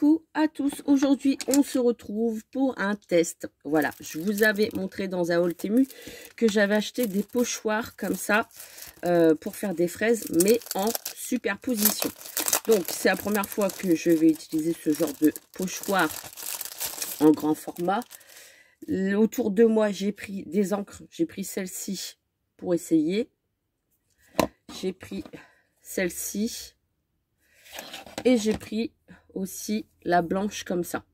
coucou à tous. Aujourd'hui, on se retrouve pour un test. Voilà, je vous avais montré dans un haul Temu que j'avais acheté des pochoirs comme ça pour faire des fraises, mais en superposition. Donc, c'est la première fois que je vais utiliser ce genre de pochoir en grand format. Autour de moi, j'ai pris des encres. J'ai pris celle-ci pour essayer. J'ai pris celle-ci. Et j'ai pris aussi la blanche comme ça.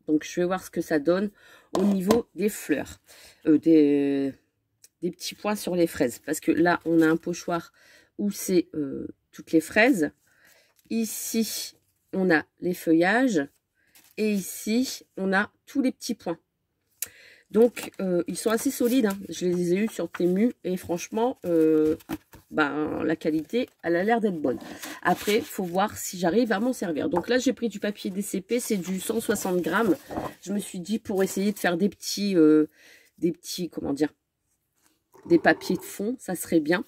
Donc, je vais voir ce que ça donne au niveau des fleurs. Des petits points sur les fraises. Parce que là, on a un pochoir où c'est toutes les fraises. Ici, on a les feuillages. Et ici, on a tous les petits points. Donc, ils sont assez solides. Hein. Je les ai eus sur Temu. Et franchement, la qualité, elle a l'air d'être bonne. Après, il faut voir si j'arrive à m'en servir. Donc là, j'ai pris du papier DCP. C'est du 160 grammes. Je me suis dit, pour essayer de faire des petits, comment dire, des papiers de fond, ça serait bien.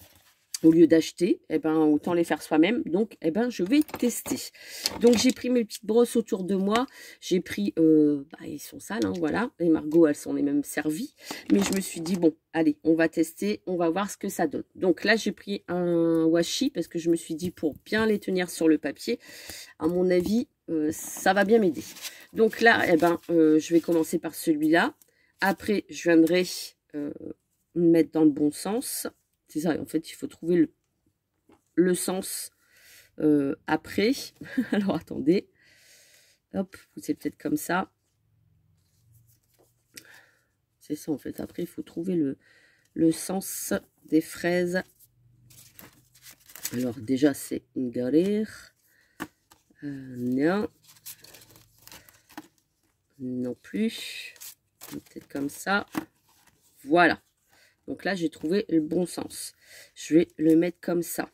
Au lieu d'acheter, autant les faire soi-même. Donc, je vais tester. Donc, j'ai pris mes petites brosses autour de moi. J'ai pris, ils sont sales, hein, voilà. Les Margot, elles sont les mêmes servies. Mais je me suis dit, bon, allez, on va tester. On va voir ce que ça donne. Donc là, j'ai pris un washi parce que je me suis dit, pour bien les tenir sur le papier, à mon avis, ça va bien m'aider. Donc là, je vais commencer par celui-là. Après, je viendrai me mettre dans le bon sens. C'est ça, en fait, il faut trouver le sens après. Alors, attendez. Hop, c'est peut-être comme ça. C'est ça, en fait. Après, il faut trouver le sens des fraises. Alors, déjà, c'est une galère. Non. Non plus. Peut-être comme ça. Voilà. Donc là, j'ai trouvé le bon sens. Je vais le mettre comme ça.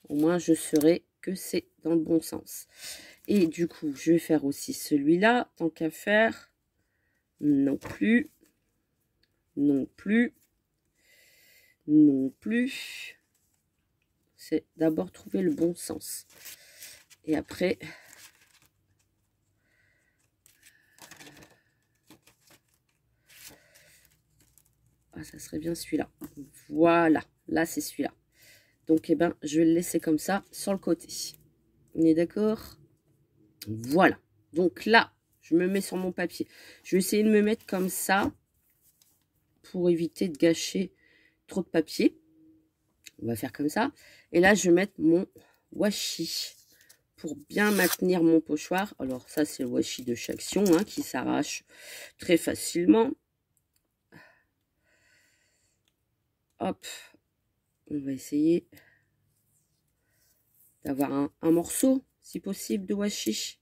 Au moins, je saurai que c'est dans le bon sens. Et du coup, je vais faire aussi celui-là. Tant qu'à faire. Non plus. Non plus. Non plus. C'est d'abord trouver le bon sens. Et après... Ah, ça serait bien celui-là. Voilà. Là, c'est celui-là. Donc, je vais le laisser comme ça, sur le côté. On est d'accord? Voilà. Donc là, je me mets sur mon papier. Je vais essayer de me mettre comme ça pour éviter de gâcher trop de papier. On va faire comme ça. Et là, je vais mettre mon washi pour bien maintenir mon pochoir. Alors, ça, c'est le washi de Chaction hein, qui s'arrache très facilement. Hop. On va essayer d'avoir un morceau, si possible, de washi.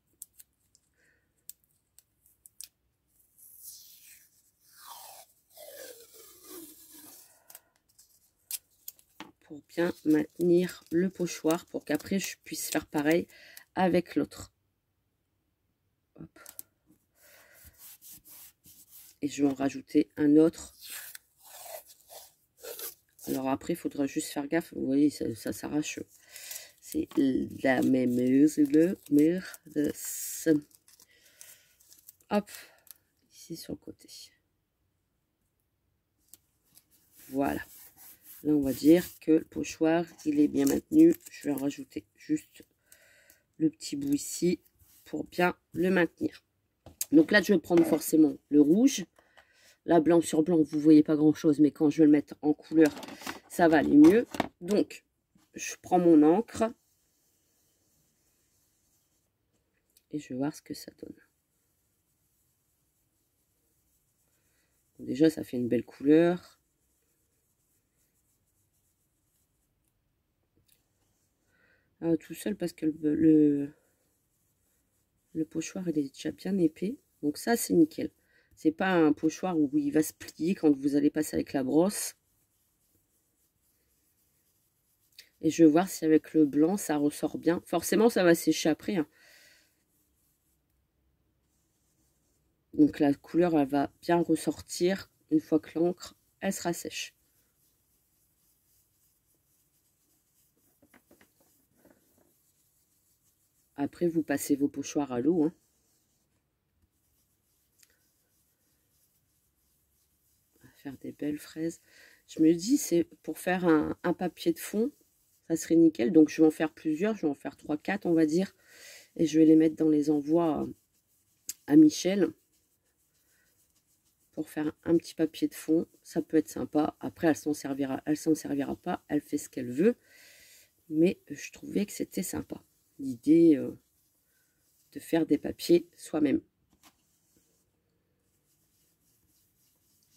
Pour bien maintenir le pochoir, pour qu'après, je puisse faire pareil avec l'autre. Et je vais en rajouter un autre. Alors après, il faudra juste faire gaffe. Vous voyez, ça s'arrache. C'est la même merde. Hop, ici sur le côté. Voilà. Là, on va dire que le pochoir, il est bien maintenu. Je vais en rajouter juste le petit bout ici pour bien le maintenir. Donc là, je vais prendre forcément le rouge. Là, blanc sur blanc, vous ne voyez pas grand-chose, mais quand je vais le mettre en couleur, ça va aller mieux. Donc, je prends mon encre. Et je vais voir ce que ça donne. Bon, déjà, ça fait une belle couleur. Tout seul parce que le pochoir, il est déjà bien épais. Donc ça, c'est nickel. C'est pas un pochoir où il va se plier quand vous allez passer avec la brosse. Et je vais voir si avec le blanc, ça ressort bien. Forcément, ça va sécher après. Hein. Donc la couleur, elle va bien ressortir une fois que l'encre, elle sera sèche. Après, vous passez vos pochoirs à l'eau. Hein. belles fraises. Je me dis, c'est pour faire un papier de fond, ça serait nickel. Donc, je vais en faire plusieurs, je vais en faire 3-4, on va dire. Et je vais les mettre dans les envois à Michel pour faire un petit papier de fond. Ça peut être sympa. Après, elle s'en servira pas. Elle fait ce qu'elle veut. Mais je trouvais que c'était sympa. L'idée de faire des papiers soi-même.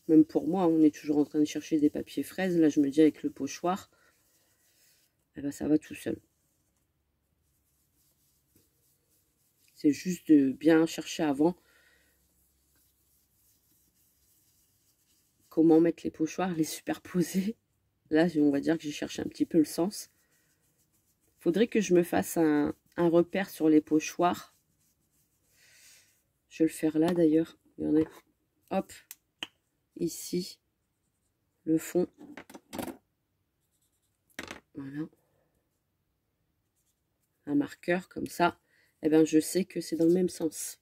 Même pour moi, on est toujours en train de chercher des papiers fraises. Là, je me dis avec le pochoir, eh ben, ça va tout seul. C'est juste de bien chercher avant comment mettre les pochoirs, les superposer. Là, on va dire que j'ai cherché un petit peu le sens. Faudrait que je me fasse un repère sur les pochoirs. Je vais le faire là d'ailleurs. Regardez. Hop. Ici. Le fond. Voilà. Un marqueur comme ça. Eh bien, je sais que c'est dans le même sens.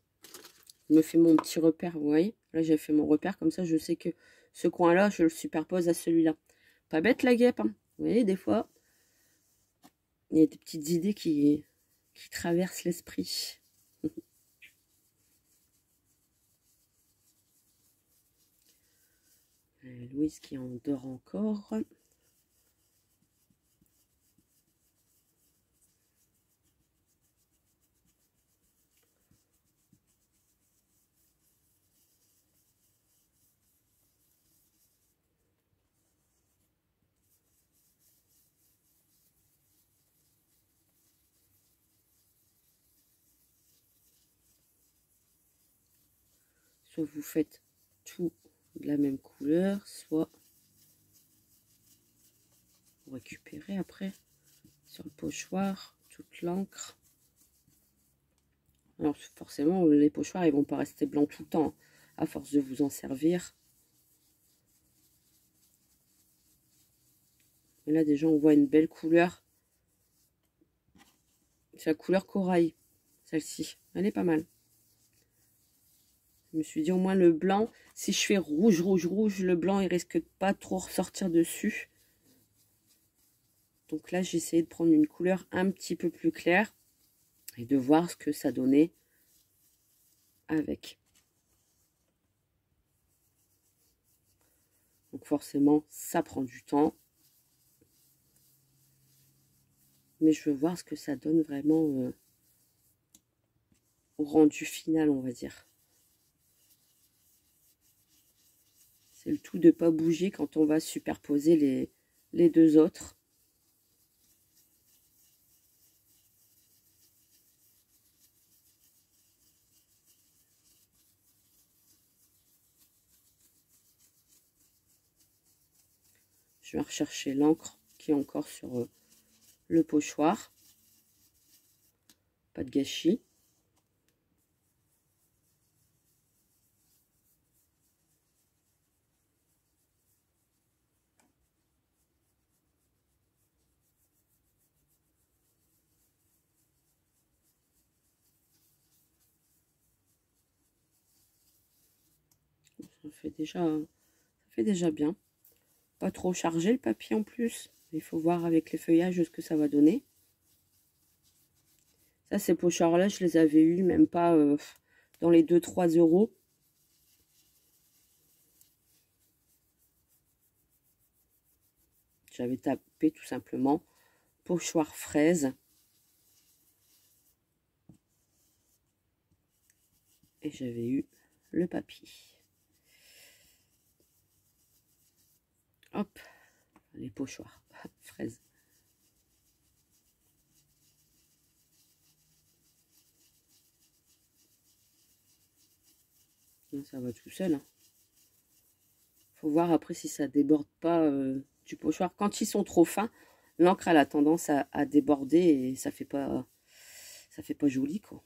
Je me fais mon petit repère, vous voyez. Là, j'ai fait mon repère. Comme ça, je sais que ce coin-là, je le superpose à celui-là. Pas bête la guêpe. Hein. Vous voyez, des fois, il y a des petites idées qui traversent l'esprit. Louise qui en dort encore. Soit vous faites tout de la même couleur, soit vous récupérez après sur le pochoir toute l'encre. Alors forcément, les pochoirs, ils vont pas rester blancs tout le temps, à force de vous en servir. Et là, déjà, on voit une belle couleur. C'est la couleur corail, celle-ci. Elle est pas mal. Je me suis dit, au moins, le blanc, si je fais rouge, rouge, rouge, le blanc, il risque de pas trop ressortir dessus. Donc là, j'ai essayé de prendre une couleur un petit peu plus claire et de voir ce que ça donnait avec. Donc forcément, ça prend du temps. Mais je veux voir ce que ça donne vraiment au rendu final, on va dire. C'est le tout de ne pas bouger quand on va superposer les deux autres. Je vais rechercher l'encre qui est encore sur le pochoir. Pas de gâchis. Ça fait déjà bien. Pas trop chargé le papier en plus. Il faut voir avec les feuillages ce que ça va donner. Ça, ces pochoirs-là, je les avais eus même pas dans les 2-3 euros. J'avais tapé tout simplement pochoir fraise. Et j'avais eu le papier. Hop, les pochoirs fraises. Ça va tout seul. Hein. Faut voir après si ça déborde pas du pochoir. Quand ils sont trop fins, l'encre a la tendance à déborder et ça fait pas joli quoi.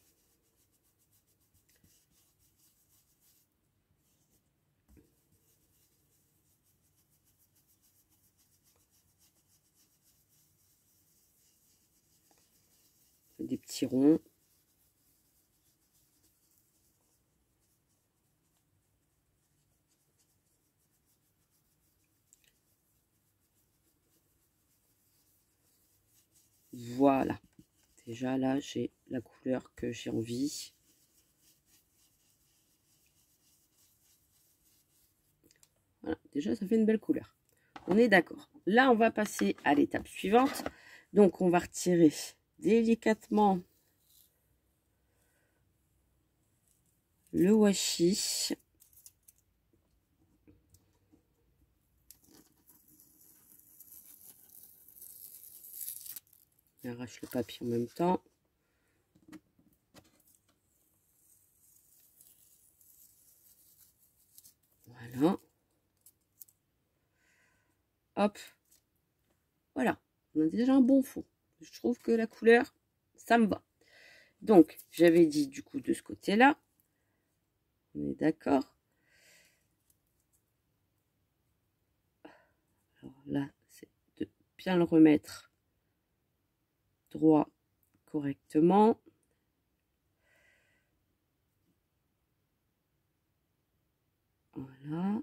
Des petits ronds. Voilà. Déjà là, j'ai la couleur que j'ai envie. Voilà, déjà ça fait une belle couleur. On est d'accord. Là, on va passer à l'étape suivante. Donc, on va retirer délicatement le washi. On arrache le papier en même temps. Voilà. Hop. Voilà. On a déjà un bon fond. Je trouve que la couleur, ça me va. Donc, j'avais dit du coup de ce côté-là. On est d'accord. Alors là, c'est de bien le remettre droit correctement. Voilà.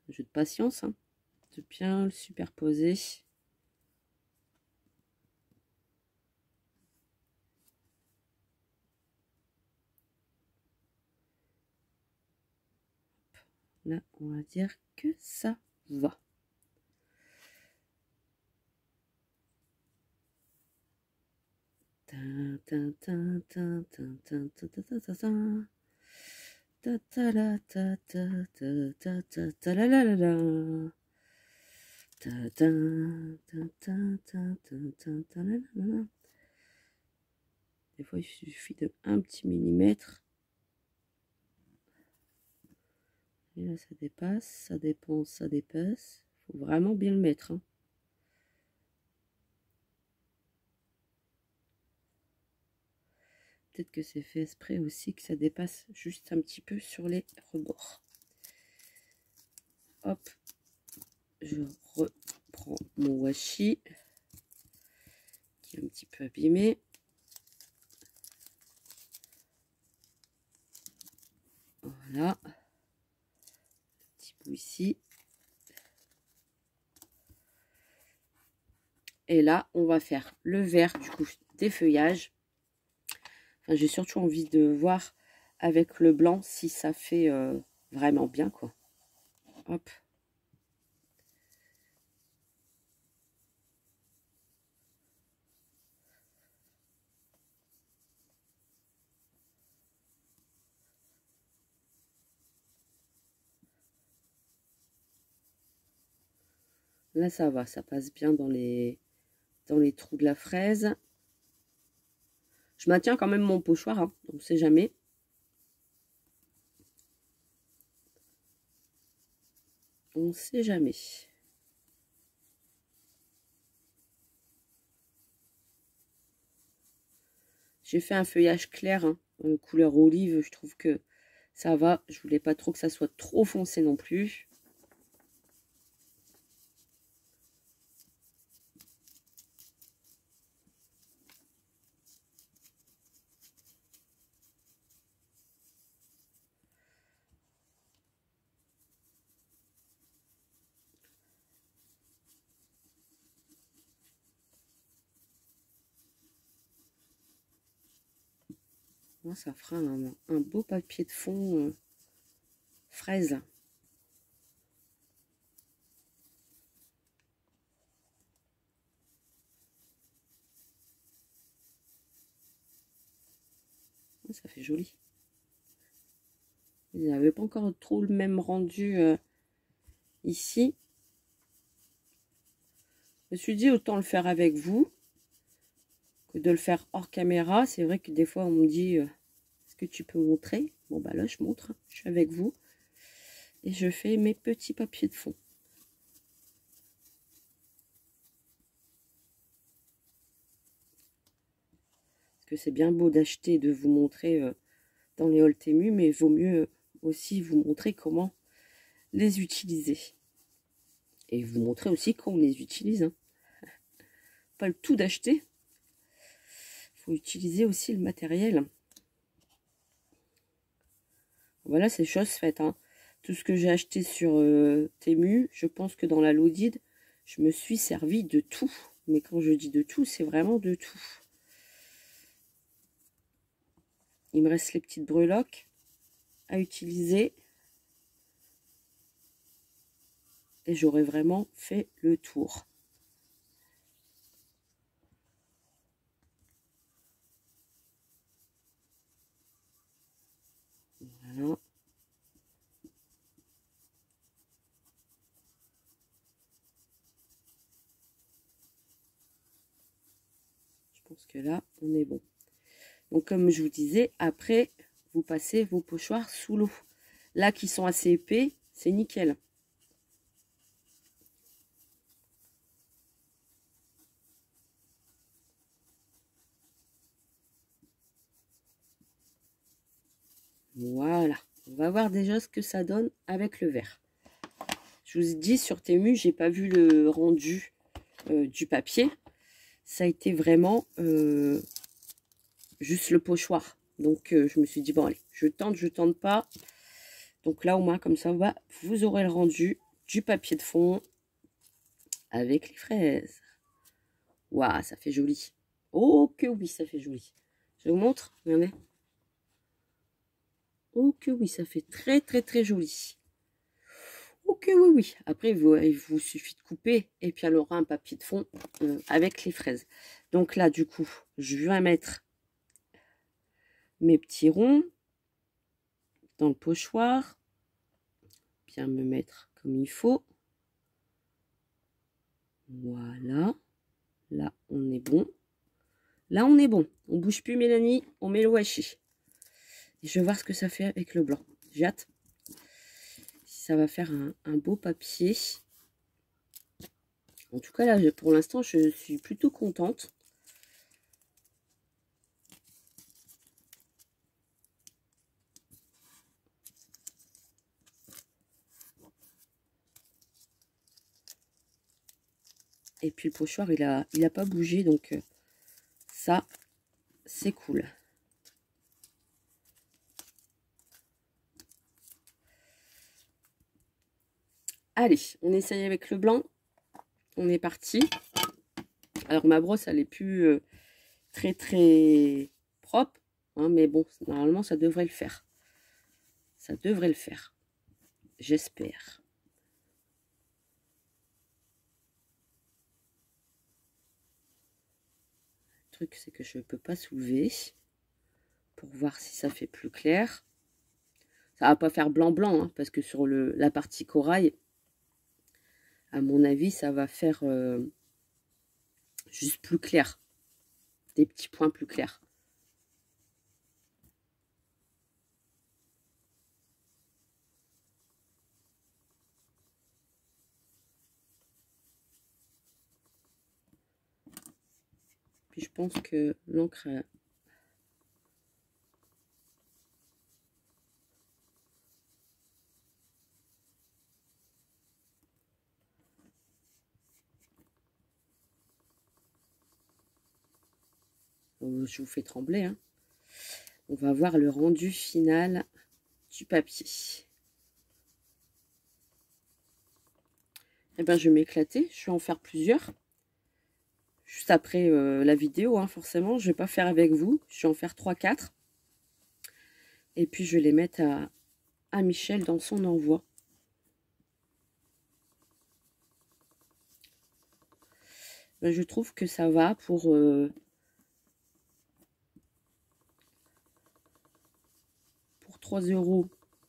Un jeu de patience, hein, de bien le superposer. Là, on va dire que ça va. Des fois, il suffit de un petit millimètre. Et là, ça dépasse, ça dépense, ça dépasse. Il faut vraiment bien le mettre, hein. Peut-être que c'est fait exprès aussi que ça dépasse juste un petit peu sur les rebords. Hop, je reprends mon washi qui est un petit peu abîmé. Voilà, petit bout ici. Et là, on va faire le vert du coup des feuillages. Enfin, j'ai surtout envie de voir avec le blanc si ça fait vraiment bien, quoi. Hop. Là, ça va, ça passe bien dans les trous de la fraise. Je maintiens quand même mon pochoir, hein, on ne sait jamais. On ne sait jamais. J'ai fait un feuillage clair, hein, couleur olive, je trouve que ça va. Je voulais pas trop que ça soit trop foncé non plus. Moi, ça fera un beau papier de fond fraise. Ça fait joli. Il n'avait pas encore trop le même rendu ici. Je me suis dit autant le faire avec vous que de le faire hors caméra. C'est vrai que des fois on me dit est-ce que tu peux montrer? Bon bah là je montre, hein. Je suis avec vous et je fais mes petits papiers de fond. Parce que c'est bien beau d'acheter et de vous montrer dans les hauls Temu, mais il vaut mieux aussi vous montrer comment les utiliser. Et vous montrer aussi comment on les utilise, hein. Pas le tout d'acheter. Il faut utiliser aussi le matériel. Voilà, c'est chose faite, hein. Tout ce que j'ai acheté sur Temu, je pense que dans la Lodide, je me suis servi de tout. Mais quand je dis de tout, c'est vraiment de tout. Il me reste les petites breloques à utiliser. Et j'aurais vraiment fait le tour. Voilà. Je pense que là, on est bon. Donc, comme je vous disais, après, vous passez vos pochoirs sous l'eau. Là, qui sont assez épais, c'est nickel. Voilà. On va voir déjà ce que ça donne avec le verre. Je vous ai dit, sur Temu, j'ai pas vu le rendu du papier. Ça a été vraiment juste le pochoir. Donc, je me suis dit, bon, allez, je tente pas. Donc là, au moins, comme ça, vous aurez le rendu du papier de fond avec les fraises. Waouh, ça fait joli. Oh que oui, ça fait joli. Je vous montre, regardez. Oh que oui, ça fait très très très joli. Oh que oui, oui. Après, il vous suffit de couper et puis elle aura un papier de fond avec les fraises. Donc là, du coup, je vais mettre mes petits ronds dans le pochoir. Bien me mettre comme il faut. Voilà. Là, on est bon. Là, on est bon. On bouge plus, Mélanie. On met le washi. Et je vais voir ce que ça fait avec le blanc. J'ai hâte. Si ça va faire un beau papier. En tout cas, là, pour l'instant, je suis plutôt contente. Et puis le pochoir, il a pas bougé. Donc, ça, c'est cool. Allez, on essaye avec le blanc. On est parti. Alors, ma brosse, elle est plus très, très propre. Hein, mais bon, normalement, ça devrait le faire. Ça devrait le faire. J'espère. Le truc, c'est que je ne peux pas soulever pour voir si ça fait plus clair. Ça va pas faire blanc-blanc, hein, parce que sur la partie corail, à mon avis, ça va faire juste plus clair. Des petits points plus clairs. Puis je pense que l'encre... je vous fais trembler. Hein. On va voir le rendu final du papier. Eh ben, je vais m'éclater. Je vais en faire plusieurs. Juste après la vidéo, hein, forcément. Je ne vais pas faire avec vous. Je vais en faire 3-4. Et puis, je vais les mettre à Michel dans son envoi. Ben, je trouve que ça va pour 3 €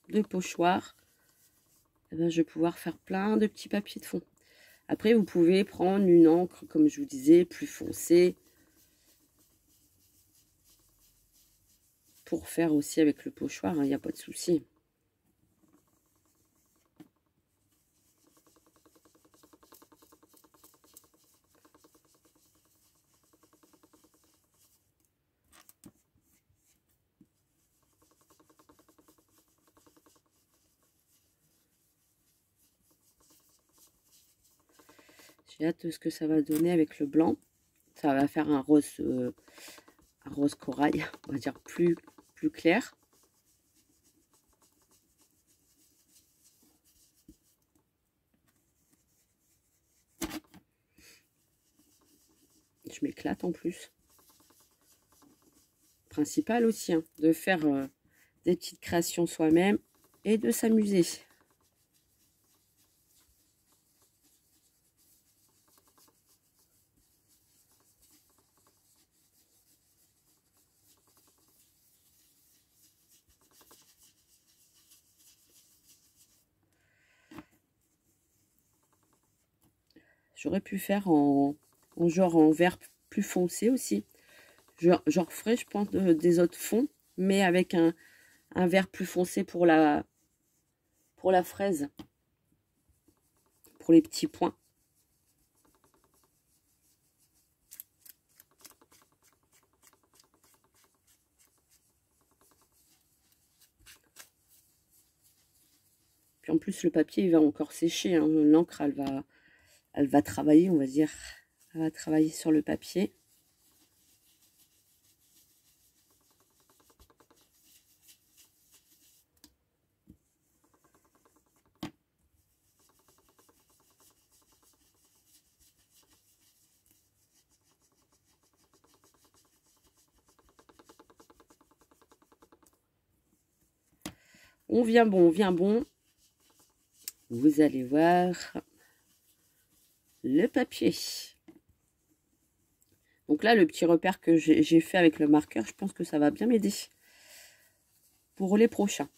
de pochoir. Eh ben, je vais pouvoir faire plein de petits papiers de fond. Après, vous pouvez prendre une encre, comme je vous disais, plus foncée. Pour faire aussi avec le pochoir, il n'y a pas de souci. J'ai hâte de ce que ça va donner avec le blanc. Ça va faire un rose corail, on va dire plus clair. Je m'éclate en plus. Principal aussi, hein, de faire des petites créations soi-même et de s'amuser. J'aurais pu faire en genre en vert plus foncé aussi. J'en referai, je pense, des autres fonds, mais avec un vert plus foncé pour la fraise, pour les petits points. Puis en plus, le papier, il va encore sécher, hein. L'encre, elle va travailler, on va dire. Elle va travailler sur le papier. On vient bon, on vient bon. Vous allez voir le papier. Donc là, le petit repère que j'ai fait avec le marqueur, je pense que ça va bien m'aider pour les prochains.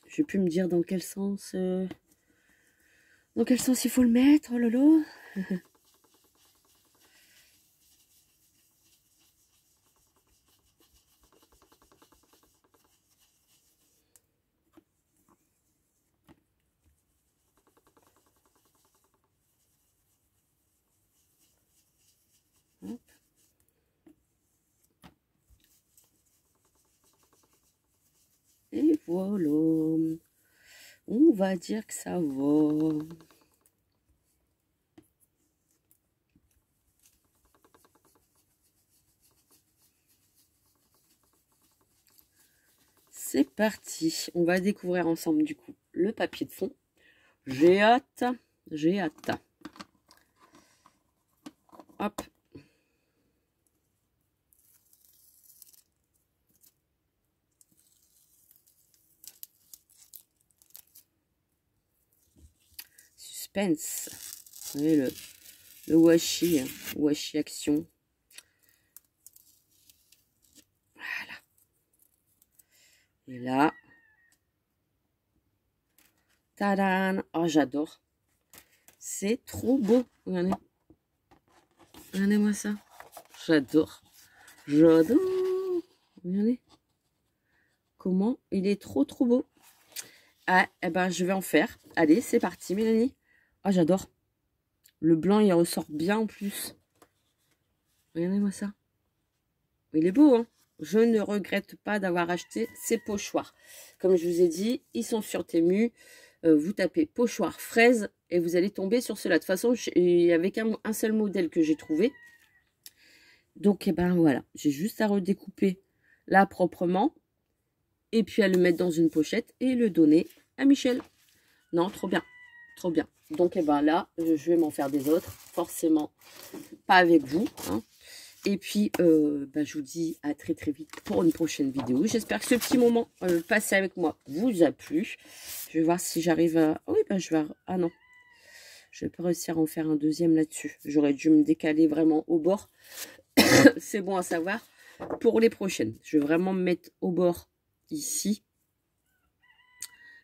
Je vais plus me dire dans quel sens il faut le mettre, oh lolo. Hop. Et voilà. On va dire que ça va. C'est parti. On va découvrir ensemble du coup le papier de fond. J'ai hâte. J'ai hâte. Hop. Suspense. Vous voyez le washi. Washi action. Voilà. Et là. Tadam. Oh, j'adore. C'est trop beau. Regardez. Regardez-moi ça. J'adore. J'adore. Regardez. Comment il est trop beau. Ah, eh ben, je vais en faire. Allez, c'est parti, Mélanie. Ah, j'adore. Le blanc, il ressort bien en plus. Regardez-moi ça. Il est beau, hein. Je ne regrette pas d'avoir acheté ces pochoirs. Comme je vous ai dit, ils sont sur Temu. Vous tapez pochoir fraise et vous allez tomber sur cela. De toute façon, il y avait un seul modèle que j'ai trouvé. Donc, eh ben voilà. J'ai juste à redécouper là proprement. Et puis à le mettre dans une pochette et le donner à Michel. Non, trop bien. Trop bien. Donc, eh ben là, je vais m'en faire des autres. Forcément, pas avec vous, hein. Et puis, je vous dis à très vite pour une prochaine vidéo. J'espère que ce petit moment passé avec moi vous a plu. Je vais voir si j'arrive à... Oui, je vais... Ah non. Je vais pas réussir à en faire un deuxième là-dessus. J'aurais dû me décaler vraiment au bord. C'est bon à savoir. Pour les prochaines, je vais vraiment me mettre au bord ici.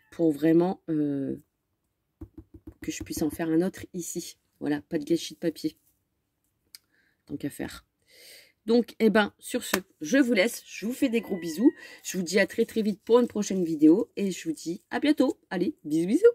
Pour vraiment que je puisse en faire un autre ici. Voilà, pas de gâchis de papier. Tant qu'à faire. Donc, eh ben, sur ce, je vous laisse. Je vous fais des gros bisous. Je vous dis à très vite pour une prochaine vidéo. Et je vous dis à bientôt. Allez, bisous.